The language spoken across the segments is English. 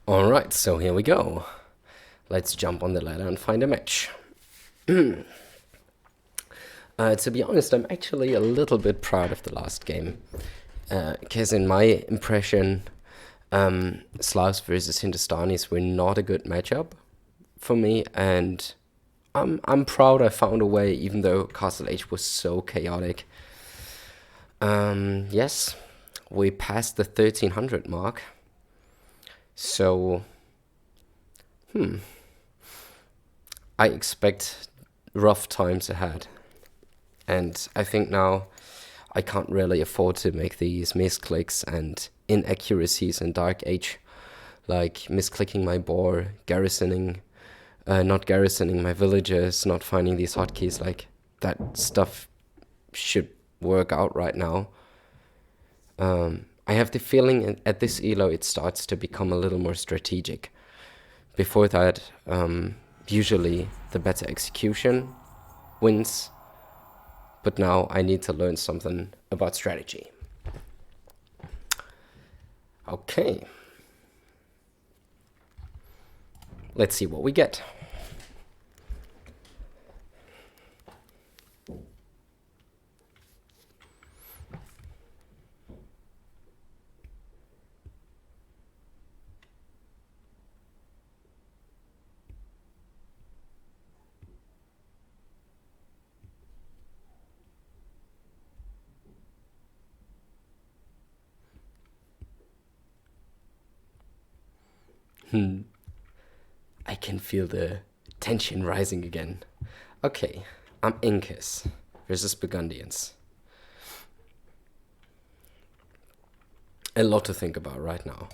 Alright, so here we go. Let's jump on the ladder and find a match. To be honest, I'm actually a little bit proud of the last game. Because in my impression, Slavs versus Hindustanis were not a good matchup for me, and I'm proud I found a way, even though Castle Age was so chaotic. Yes, we passed the 1300 mark. So, I expect rough times ahead. And I think now I can't really afford to make these misclicks and inaccuracies in Dark Age, like misclicking my boar, not garrisoning my villagers, not finding these hotkeys. Like, that stuff should work out right now. I have the feeling at this elo it starts to become a little more strategic. Before that, usually the better execution wins, but now I need to learn something about strategy. Okay. Let's see what we get. I can feel the tension rising again. Okay, I'm Incas versus Burgundians. A lot to think about right now.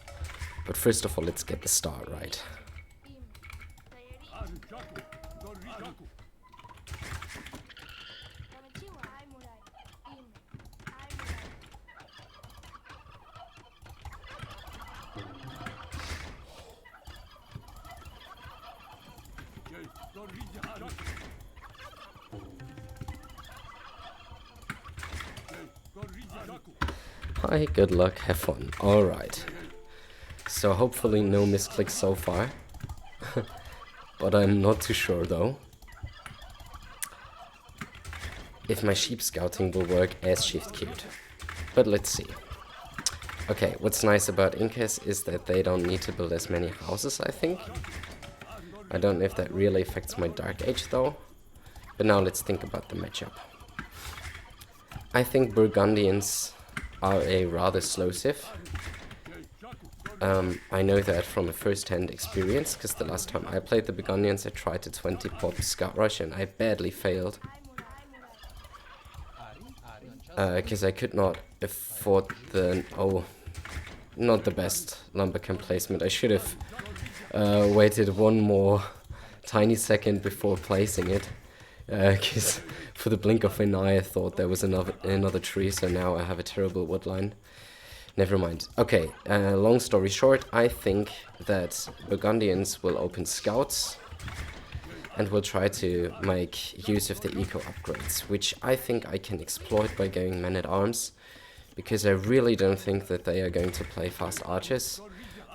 But first of all, let's get the start right. Hi, good luck, have fun. Alright. So hopefully no misclicks so far. But I'm not too sure though. If my sheep scouting will work as shift queued. But let's see. Okay, what's nice about Incas is that they don't need to build as many houses, I think. I don't know if that really affects my Dark Age though. But now let's think about the matchup. I think Burgundians are a rather slow civ. I know that from a first-hand experience, because the last time I played the Burgundians I tried to 20-pop Scout Rush and I badly failed. Because I could not afford not the best lumber camp placement. I should have waited one more tiny second before placing it. Because for the blink of an eye I thought there was another tree, so now I have a terrible woodline. Never mind. Okay, long story short, I think that Burgundians will open scouts and will try to make use of the eco upgrades, which I think I can exploit by going men-at-arms, because I really don't think that they are going to play fast archers,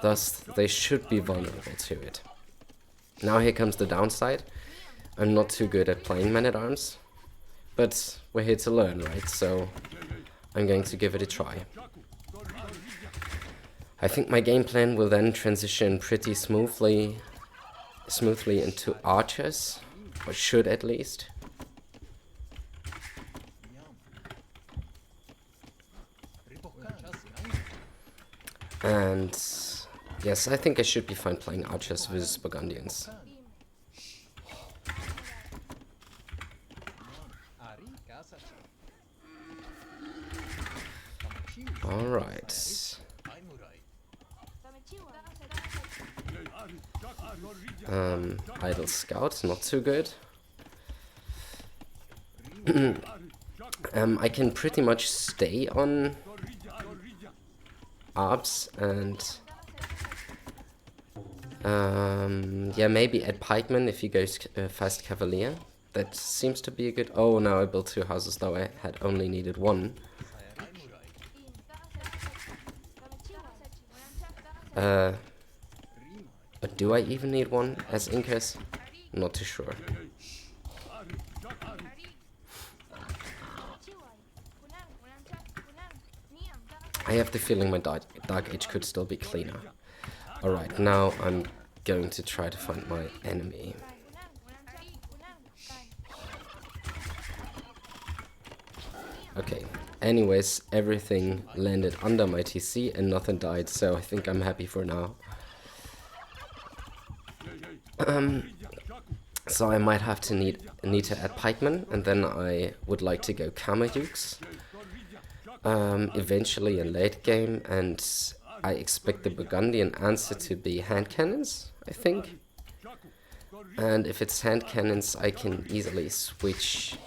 thus they should be vulnerable to it. Now here comes the downside. I'm not too good at playing men-at-arms, but we're here to learn, right? So I'm going to give it a try. I think my game plan will then transition pretty smoothly into archers, or should at least. And yes, I think I should be fine playing archers versus Burgundians. Alright. Idle scout, not too good. I can pretty much stay on Arbs and yeah, maybe add pikemen if he goes fast cavalier. That seems to be a good... Oh, now I built 2 houses, though I had only needed 1. Do I even need one as Incas? Not too sure. I have the feeling my Dark Age could still be cleaner. Alright, now I'm going to try to find my enemy. Okay, anyways, everything landed under my TC and nothing died, so I think I'm happy for now. So I might have to need to add pikemen, and then I would like to go Kamayuks eventually in late game, and I expect the Burgundian answer to be hand cannons, I think. And if it's hand cannons, I can easily switch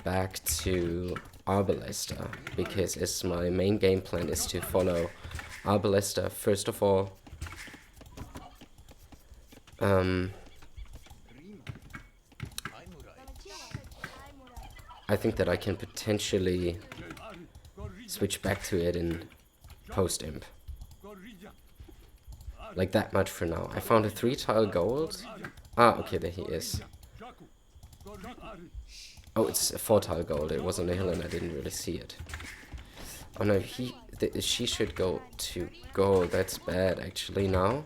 back to Arbalester, because as my main game plan is to follow Arbalester first of all. I think that I can potentially switch back to it in post-imp. Like that much for now. I found a 3-tile gold. Ah, okay, there he is. Oh, it's a 4-tile gold. It was on the hill and I didn't really see it. Oh no, she should go to gold. That's bad actually now.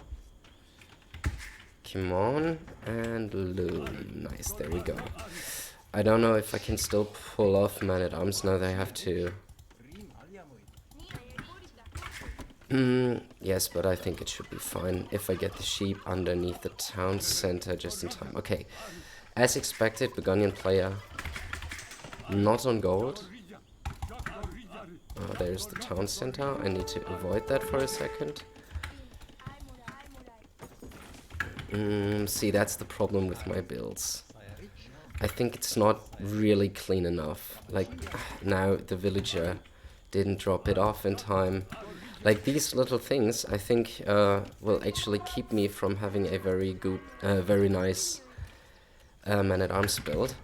Come on, and loom. Nice, there we go. I don't know if I can still pull off man-at-arms now that I have to. Yes, but I think it should be fine if I get the sheep underneath the town center just in time. Okay, as expected, Burgundian player not on gold. Oh, there's the town center. I need to avoid that for a second. See, that's the problem with my builds. I think it's not really clean enough. Like, now the villager didn't drop it off in time. Like, these little things, I think, will actually keep me from having a very good, very nice man-at-arms build.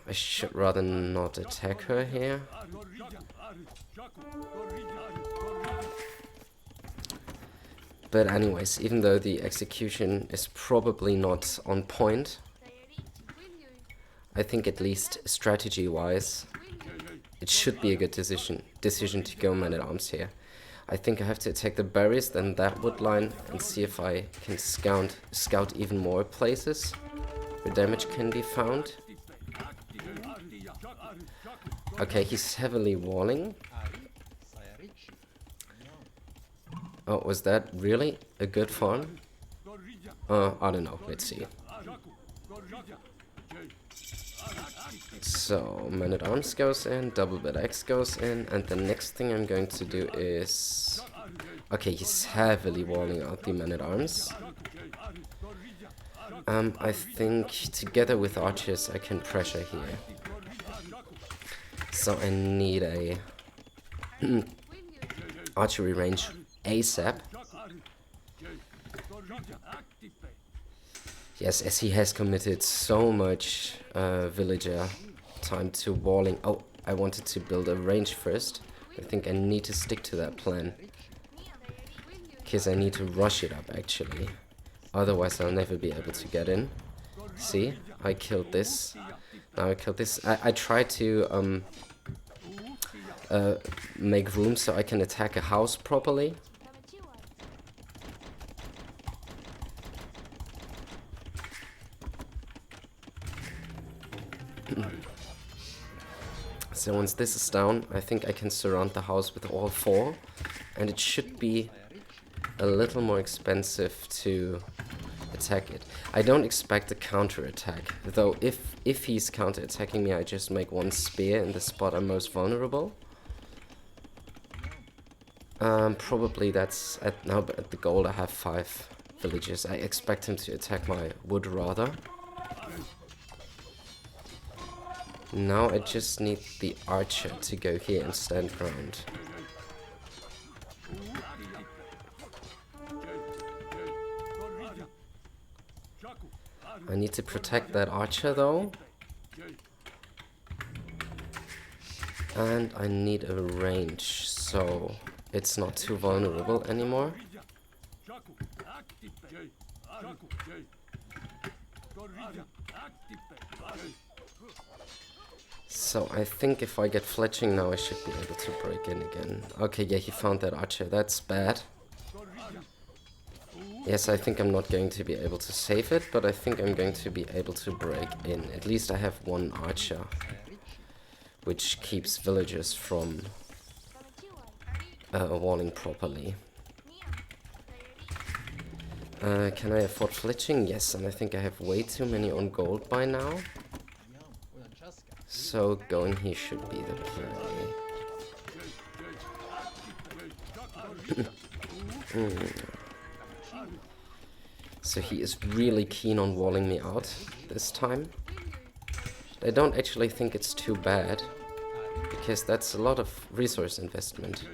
I should rather not attack her here. But anyways, even though the execution is probably not on point, I think at least strategy-wise, it should be a good decision to go man-at-arms here. I think I have to attack the berries, then that wood line, and see if I can scout even more places where damage can be found. Okay, he's heavily walling. Oh, was that really a good farm? I don't know, let's see. So, man-at-arms goes in, double bed X goes in, and the next thing I'm going to do is... Okay, he's heavily walling out the man-at-arms. I think together with archers I can pressure here. So I need a archery range ASAP. Yes, as he has committed so much villager time to walling. Oh, I wanted to build a range first. I think I need to stick to that plan, because I need to rush it up actually. Otherwise I'll never be able to get in. See, I killed this. Now I killed this. I tried to make room so I can attack a house properly. So once this is down, I think I can surround the house with all 4, and it should be a little more expensive to attack it. I don't expect a counter-attack, though if he's counter-attacking me, I just make 1 spear in the spot I'm most vulnerable. Probably that's now at the gold I have 5 villages. I expect him to attack my wood rather. Now I just need the archer to go here and stand ground. I need to protect that archer though. And I need a range, so it's not too vulnerable anymore. So I think if I get fletching now, I should be able to break in again. Okay, yeah, he found that archer. That's bad. Yes, I think I'm not going to be able to save it, but I think I'm going to be able to break in. At least I have one archer, which keeps villagers from walling properly. Can I afford fletching? Yes, and I think I have way too many on gold by now. So going here should be the play. So he is really keen on walling me out this time. I don't actually think it's too bad, because that's a lot of resource investment.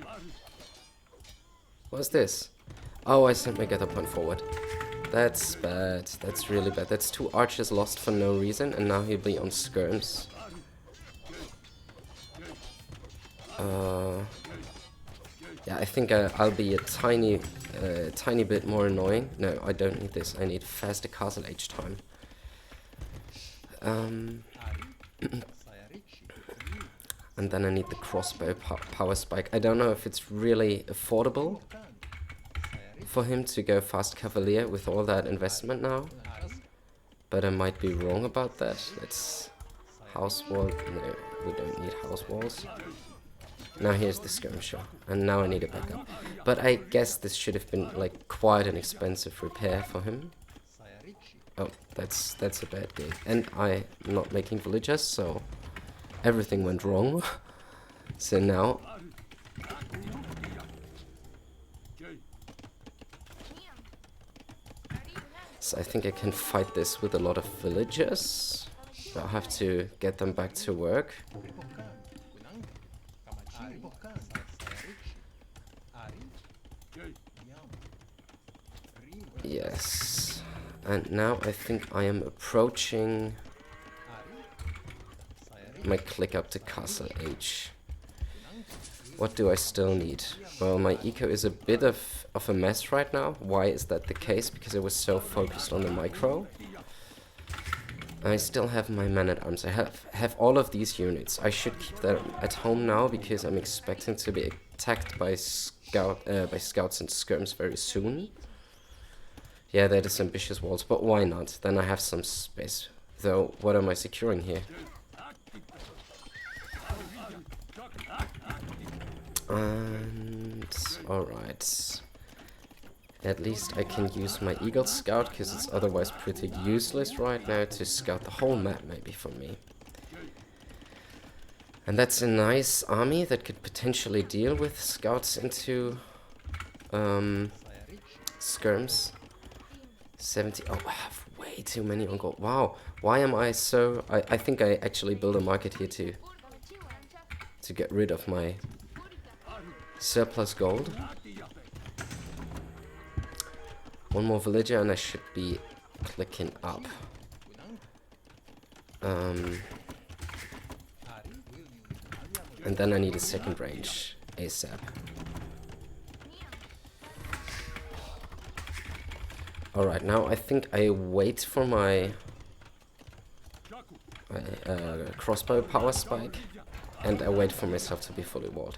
What's this? Oh, I sent my gather point forward. That's bad. That's really bad. That's 2 archers lost for no reason, and now he'll be on skirms. Yeah, I think I'll be a tiny bit more annoying. No, I don't need this. I need faster castle age time. And then I need the crossbow power spike. I don't know if it's really affordable for him to go fast cavalier with all that investment now, but I might be wrong about that. Let's house wall. No, we don't need house walls. Now here's the skirmisher, and now I need a backup. But I guess this should have been like quite an expensive repair for him. Oh, that's a bad day. And I'm not making villagers, so everything went wrong. So now so I think I can fight this with a lot of villagers. I'll have to get them back to work. Yes. And now I think I am approaching my click up to castle age. What do I still need? Well, my eco is a bit of a mess right now. Why is that the case? Because I was so focused on the micro. I still have my man-at-arms. I have all of these units. I should keep them at home now because I'm expecting to be attacked by scouts and skirms very soon. Yeah, that is ambitious walls, but why not? Then I have some space. Though, what am I securing here? And alright. At least I can use my Eagle Scout, because it's otherwise pretty useless right now to scout the whole map maybe for me. And that's a nice army that could potentially deal with scouts into skirms. 70. Oh, I have way too many on gold. Wow, why am I so... I think I actually build a market here to get rid of my surplus gold. One more villager and I should be clicking up. And then I need a second range ASAP. Alright, now I think I wait for my crossbow power spike, and I wait for myself to be fully walled.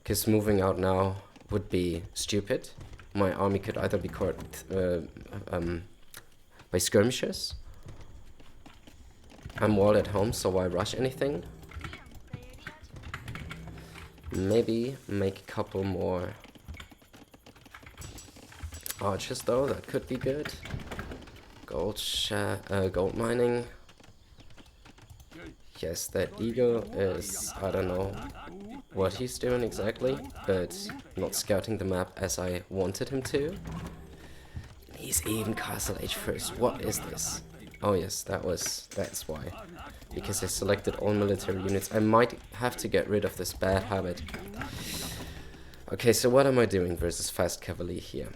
Because moving out now would be stupid. My army could either be caught by skirmishers. I'm walled at home, so why rush anything? Maybe make a couple more archers though, that could be good. Gold mining. Yes, that eagle is, I don't know what he's doing exactly, but not scouting the map as I wanted him to. He's even castle age first. What is this? Oh yes, that's why. Because I selected all military units. I might have to get rid of this bad habit. Okay, so what am I doing versus fast cavalry here?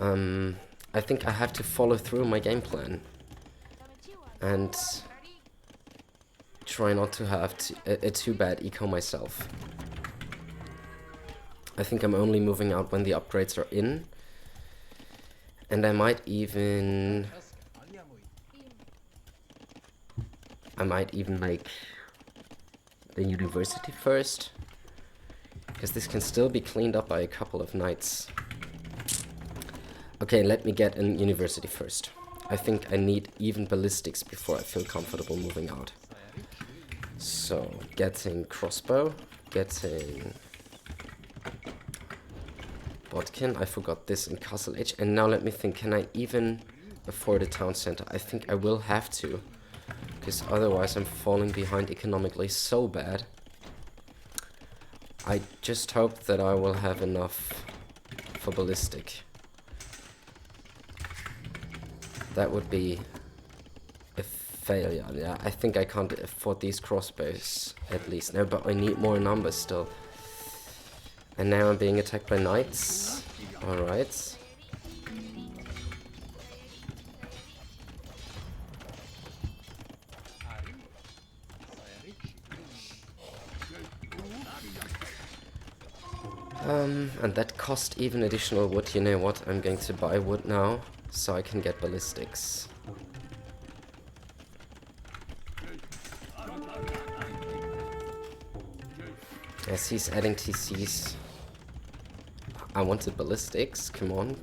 I think I have to follow through my game plan. And try not to have a too bad eco myself. I think I'm only moving out when the upgrades are in. And I might even make the university first, because this can still be cleaned up by a couple of nights. Okay, let me get a university first. I think I need even ballistics before I feel comfortable moving out. So, getting crossbow, getting Bodkin, I forgot this in Castle Edge. And now let me think, can I even afford a town center? I think I will have to, because otherwise I'm falling behind economically so bad. I just hope that I will have enough for ballistic. That would be a failure. Yeah, I think I can't afford these crossbows at least. No, but I need more numbers still. And now I'm being attacked by knights. Alright. And that cost even additional wood. You know what? I'm going to buy wood now, so I can get ballistics. Yes, he's adding TCs. I wanted ballistics, come on.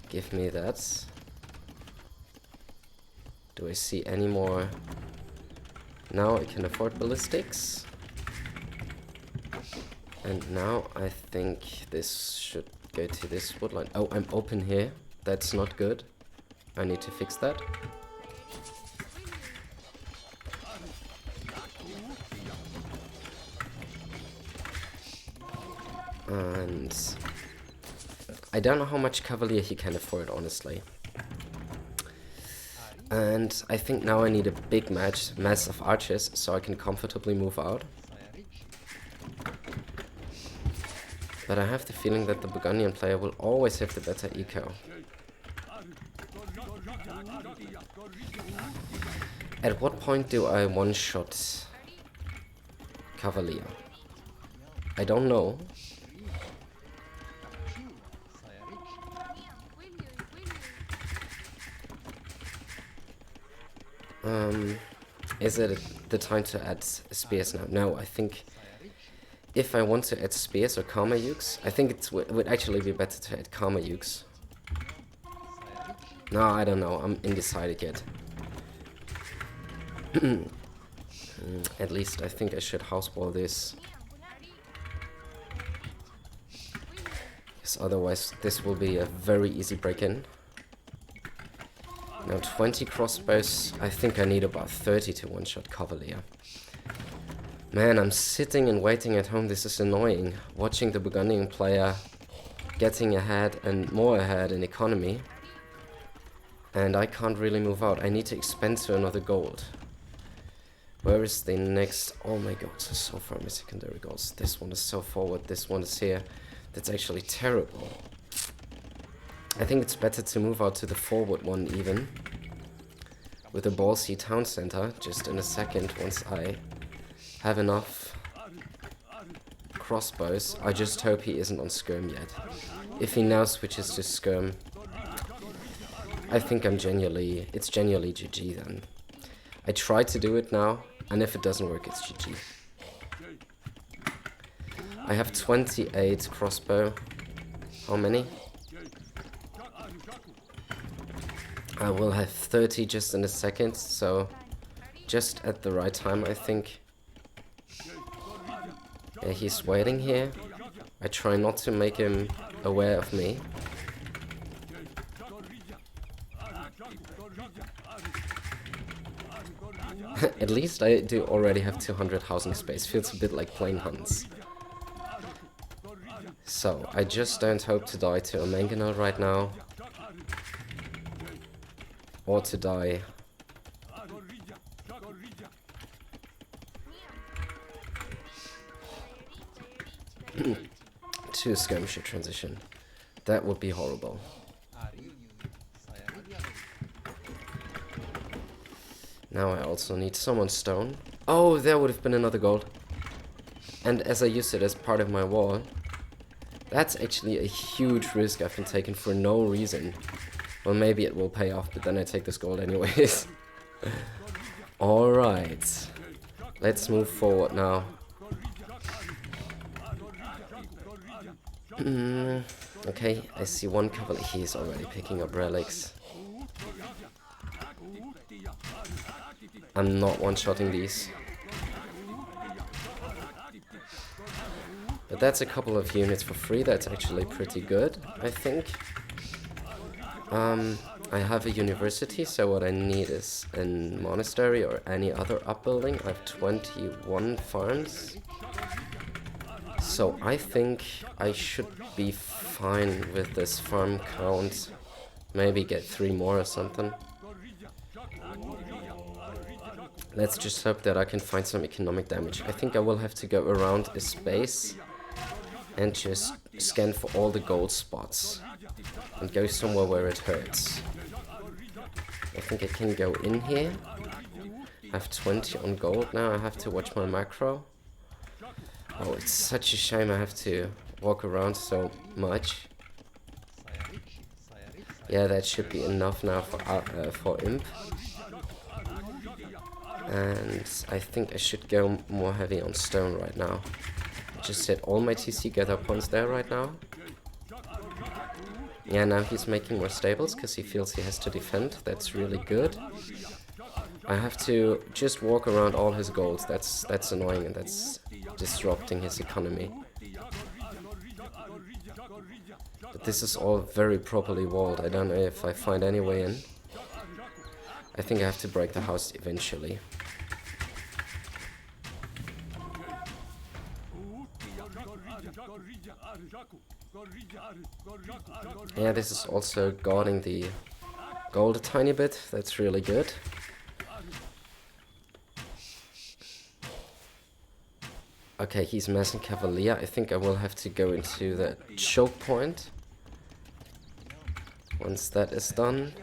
Give me that. Do I see any more? Now I can afford ballistics. And now I think this should go to this woodline. Oh, I'm open here. That's not good. I need to fix that. And I don't know how much cavalier he can afford, honestly. And I think now I need a big mass of archers, so I can comfortably move out. But I have the feeling that the Burgundian player will always have the better eco. At what point do I one-shot cavalier? I don't know. Is it the time to add spears now? No, I think if I want to add spears or karma ukes, I think it would actually be better to add karma ukes. No, I don't know. I'm undecided yet. At least I think I should housewall this. Because otherwise this will be a very easy break-in. Now 20 crossbows, I think I need about 30 to one-shot cavalier. Man, I'm sitting and waiting at home, this is annoying. Watching the Burgundian player getting ahead and more ahead in economy. And I can't really move out, I need to expand to another gold. Where is the next? Oh my god, so far my secondary goals. This one is so forward, this one is here. That's actually terrible. I think it's better to move out to the forward one even. With a ballsy town center, just in a second, once I have enough crossbows. I just hope he isn't on skirm yet. If he now switches to skirm, I think it's genuinely GG then. I try to do it now, and if it doesn't work, it's GG. I have 28 crossbow. How many? I will have 30 just in a second, so just at the right time, I think. Yeah, he's waiting here. I try not to make him aware of me. At least I do already have 200 housing space. Feels a bit like playing hunts. So, I just don't hope to die to a mangonel right now. Or to die to a skirmisher transition. That would be horrible. Now I also need some on stone. Oh, there would have been another gold. And as I used it as part of my wall, that's actually a huge risk I've been taking for no reason. Well, maybe it will pay off, but then I take this gold anyways. Alright. Let's move forward now. Okay, I see one cavalier. He's already picking up relics. I'm not one-shotting these. But that's a couple of units for free. That's actually pretty good, I think. I have a university, so what I need is a monastery or any other upbuilding. I have 21 farms. So I think I should be fine with this farm count. Maybe get 3 more or something. Let's just hope that I can find some economic damage. I think I will have to go around a space and just scan for all the gold spots and go somewhere where it hurts. I think I can go in here. I have 20 on gold now. I have to watch my macro. Oh, it's such a shame I have to walk around so much. Yeah, that should be enough now for imp. And I think I should go more heavy on stone right now. I just set all my TC gather points there right now. Yeah, now he's making more stables because he feels he has to defend. That's really good. I have to just walk around all his golds. That's annoying and that's disrupting his economy. But this is all very properly walled. I don't know if I find any way in. I think I have to break the house eventually. Yeah, this is also guarding the gold a tiny bit. That's really good. Okay, he's massing cavalier. I think I will have to go into the choke point. Once that is done,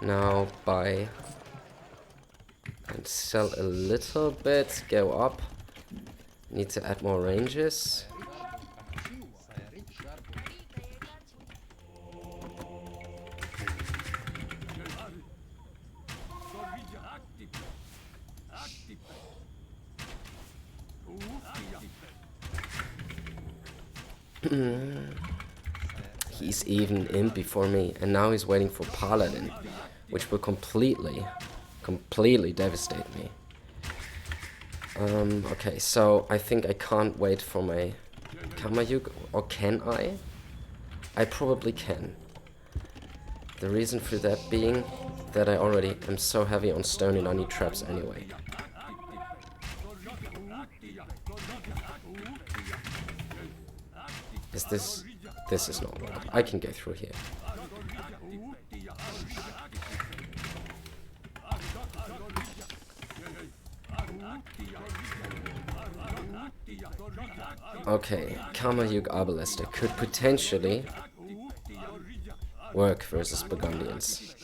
now buy and sell a little bit, go up. Need to add more ranges. He's even in before me, and now he's waiting for Paladin, which will completely devastate me. Okay, so I think I can't wait for my Kamayuk, or can I? I probably can. The reason for that being that I already am so heavy on stone and I need traps anyway. Is this... This is not right. I can go through here. Okay, Kamayuk Arbalester could potentially work versus Burgundians.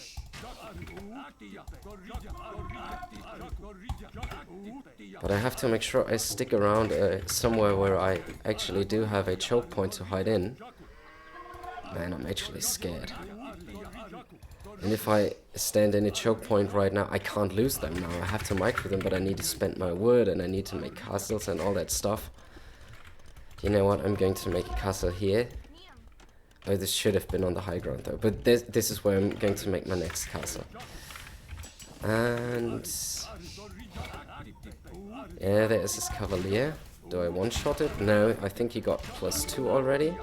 But I have to make sure I stick around somewhere where I actually do have a choke point to hide in. Man, I'm actually scared. And if I stand in a choke point right now, I can't lose them now. I have to micro them, but I need to spend my wood and I need to make castles and all that stuff. You know what? I'm going to make a castle here. Oh, this should have been on the high ground though. But this is where I'm going to make my next castle. And... yeah, there is his cavalier. Do I one-shot it? No, I think he got +2 already.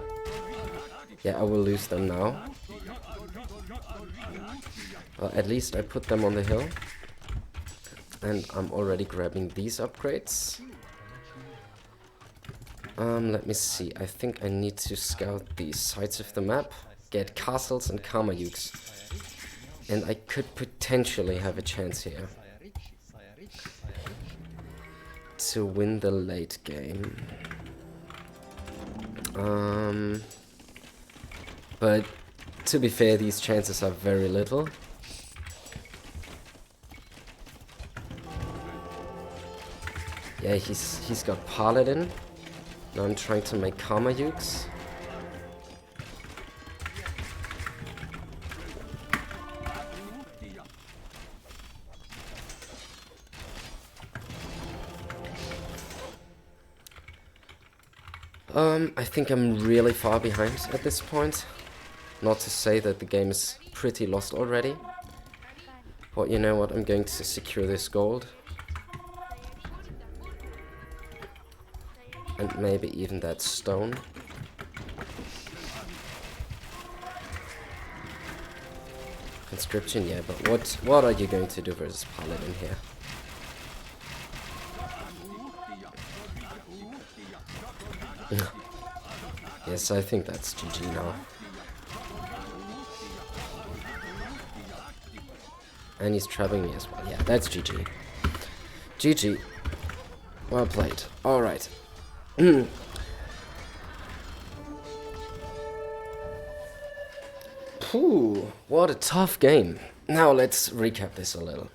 Yeah, I will lose them now. Well, at least I put them on the hill. And I'm already grabbing these upgrades. Let me see. I think I need to scout the sides of the map, get castles and Kamayuks. And I could potentially have a chance here to win the late game. But to be fair, these chances are very little. Yeah, he's got Paladin. Now I'm trying to make Karma Ukes. I think I'm really far behind at this point. Not to say that the game is pretty lost already. But you know what, I'm going to secure this gold. And maybe even that stone. Conscription, yeah, but what are you going to do versus Paladin here? Yes, I think that's GG now. And he's trapping me as well. Yeah, that's GG. GG. Well played. Alright. Phew, what a tough game. Now let's recap this a little.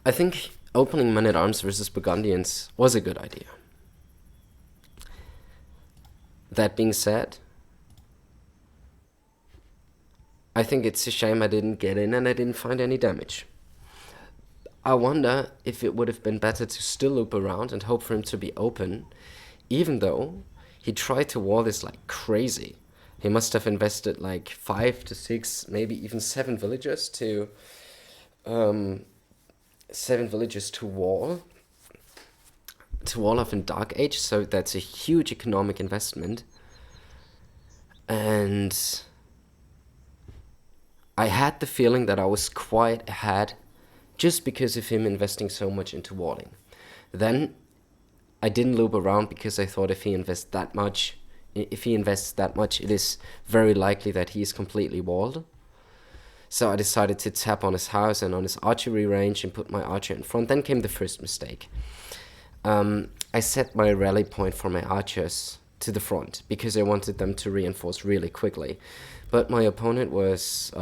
I think opening Men-at-Arms versus Burgundians was a good idea. That being said, I think it's a shame I didn't get in and I didn't find any damage. I wonder if it would have been better to still loop around and hope for him to be open, even though he tried to wall this like crazy. He must have invested like 5 to 6, maybe even 7 villagers to wall off in Dark Age, so that's a huge economic investment. And I had the feeling that I was quite ahead just because of him investing so much into walling. Then I didn't loop around because I thought if he invests that much, it is very likely that he is completely walled. So I decided to tap on his house and on his archery range and put my archer in front. Then came the first mistake. I set my rally point for my archers to the front because I wanted them to reinforce really quickly. But my opponent was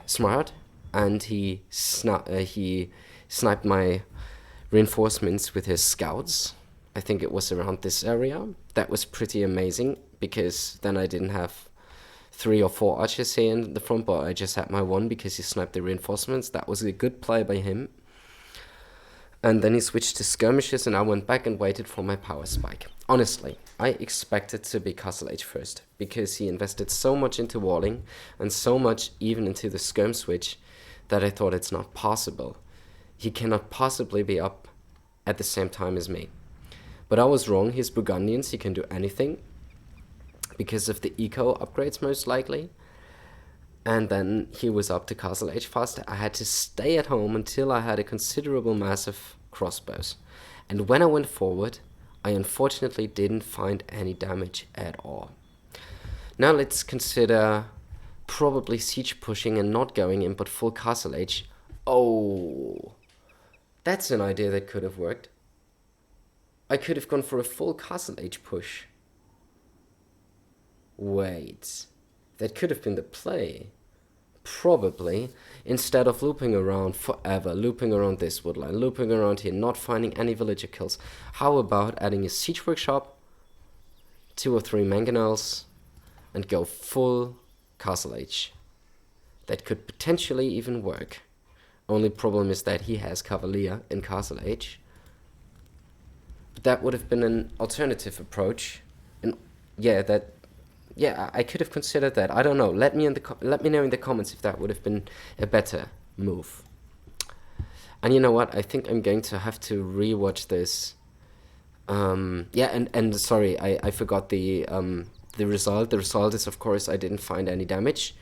smart, and he sniped my reinforcements with his scouts. I think it was around this area. That was pretty amazing because then I didn't have 3 or 4 archers here in the front, but I just had my 1 because he sniped the reinforcements. That was a good play by him. And then he switched to skirmishes, and I went back and waited for my power spike. Honestly, I expected to be Castle Age first, because he invested so much into walling, and so much even into the skirm switch, that I thought it's not possible. He cannot possibly be up at the same time as me. But I was wrong. He's Burgundians, he can do anything, because of the eco upgrades most likely. And then he was up to Castle Age faster. I had to stay at home until I had a considerable mass of crossbows. And when I went forward, I unfortunately didn't find any damage at all. Now let's consider probably siege pushing and not going in, but full Castle Age. Oh, that's an idea that could have worked. I could have gone for a full Castle Age push. Wait, that could have been the play. Probably, instead of looping around forever, looping around this woodline, looping around here, not finding any villager kills. How about adding a siege workshop, 2 or 3 mangonels, and go full Castle Age? That could potentially even work. Only problem is that he has Cavalier in Castle Age. But that would have been an alternative approach. And yeah, I could have considered that. I don't know. Let me know in the comments if that would have been a better move. And you know what? I think I'm going to have to rewatch this. And sorry, I forgot the result. The result is, of course, I didn't find any damage.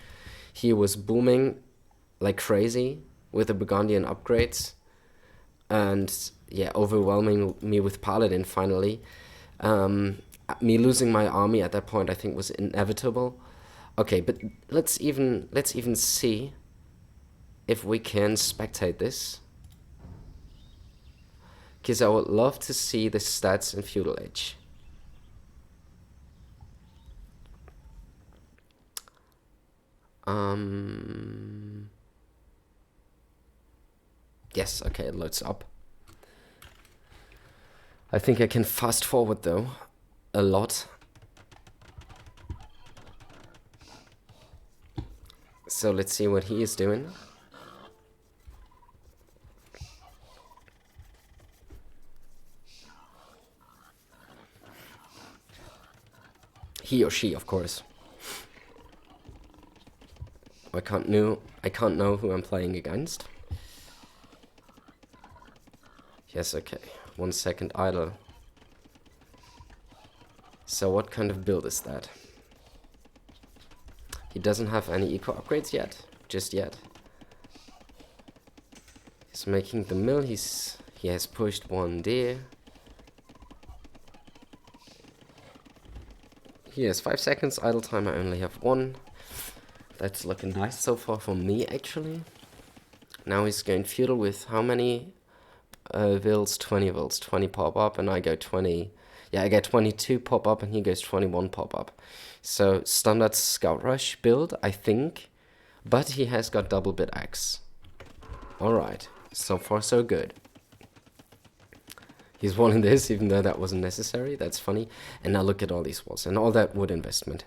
He was booming like crazy with the Burgundian upgrades, and yeah, overwhelming me with Paladin finally. Me losing my army at that point, I think, was inevitable. Okay, but let's even see if we can spectate this, because I would love to see the stats in Feudal Age. Yes, okay, it loads up. I think I can fast forward though, a lot. So let's see what he is doing. He or she, of course. I can't know who I'm playing against. Yes, okay. 1 second idle. So what kind of build is that? He doesn't have any eco upgrades yet. Just yet. He's making the mill. He has pushed one there. He has 5 seconds idle time. I only have 1. That's looking nice so far for me, actually. Now he's going feudal with how many vills? 20 vills. 20 pop up, and I go 20. Yeah, I get 22 pop up, and he goes 21 pop up. So standard scout rush build, I think. But he has got double bit axe. Alright, so far so good. He's walling this, even though that wasn't necessary. That's funny. And now look at all these walls and all that wood investment.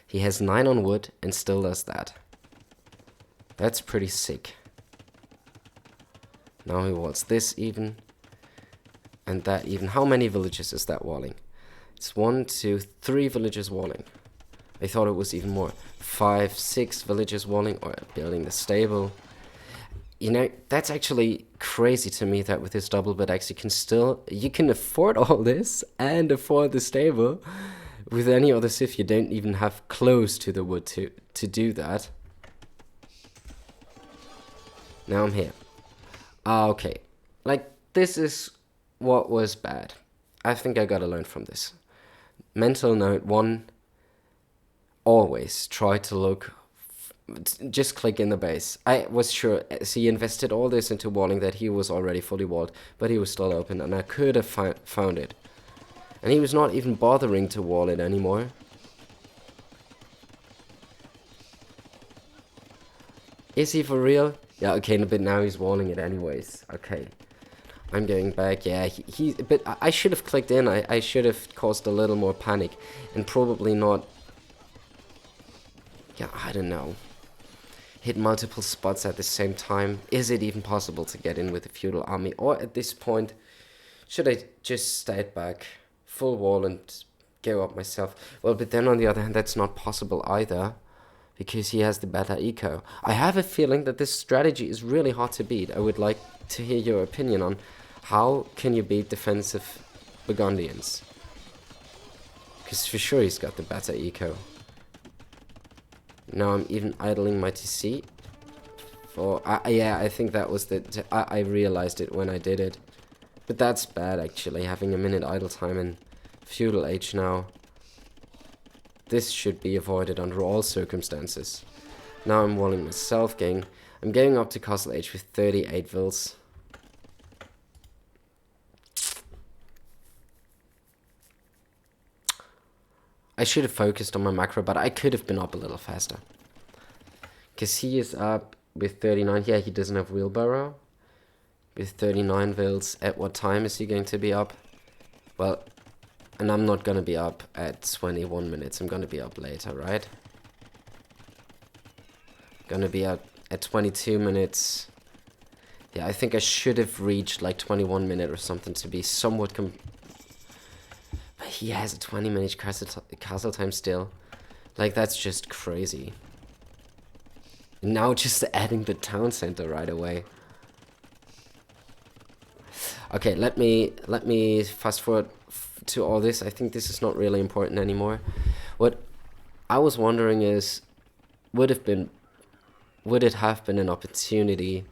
He has 9 on wood and still does that. That's pretty sick. Now he walls this even. And that even. How many villages is that walling? It's 1, 2, 3 villages walling. I thought it was even more. 5, 6 villages walling or building the stable. You know, that's actually crazy to me that with this double bit axe you can afford all this and afford the stable. With any other civ you don't even have close to the wood to do that. Now I'm here. Okay. Like, this is what was bad. I think I gotta learn from this. Mental note 1. Always try to look. Just click in the base. I was sure, so he invested all this into walling that he was already fully walled, but he was still open, and I could have found it. And he was not even bothering to wall it anymore. Is he for real? Yeah, okay, but now he's walling it anyways. Okay. I'm going back. Yeah, but I should have clicked in. I should have caused a little more panic. And probably not... Yeah, I don't know. Hit multiple spots at the same time. Is it even possible to get in with a feudal army? Or at this point, should I just stay back, full wall, and go up myself? Well, but then on the other hand, that's not possible either, because he has the better eco. I have a feeling that this strategy is really hard to beat. I would like to hear your opinion on how can you beat defensive Burgundians? Because for sure he's got the better eco. Now I'm even idling my TC. Yeah, I think that was I realized it when I did it. But that's bad, actually, having a minute idle time in feudal age now. This should be avoided under all circumstances. Now I'm walling myself, I'm going up to castle age with 38 vills. I should have focused on my macro, but I could have been up a little faster. Because he is up with 39. Yeah, he doesn't have wheelbarrow. With 39 vills. At what time is he going to be up? Well, and I'm not going to be up at 21 minutes. I'm going to be up later, right? Going to be up at 22 minutes. Yeah, I think I should have reached like 21 minutes or something to be somewhat... But he has a 20-minute castle time still. Like, that's just crazy. Now just adding the town center right away. Okay, let me fast forward to all this. I think this is not really important anymore. What I was wondering is, would it have been an opportunity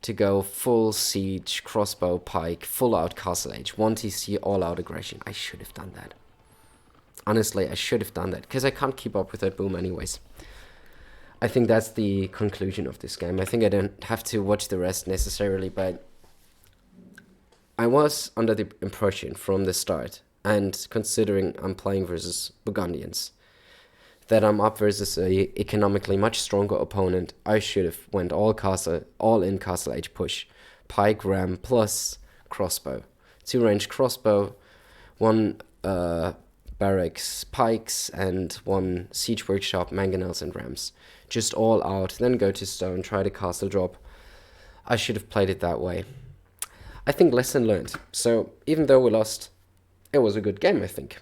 to go full siege, crossbow, pike, full out castle age, 1 TC, all out aggression? I should have done that. Honestly, I should have done that, because I can't keep up with that boom anyways. I think that's the conclusion of this game. I think I don't have to watch the rest necessarily, but I was under the impression from the start, and considering I'm playing versus Burgundians, that I'm up versus a economically much stronger opponent. I should have went all in castle age push, pike, ram plus crossbow 2 ranged crossbow, 1 barracks pikes, and 1 siege workshop mangonels and rams. Just all out, then go to stone, try to castle drop. I should have played it that way. I think lesson learned. So even though we lost, it was a good game, I think.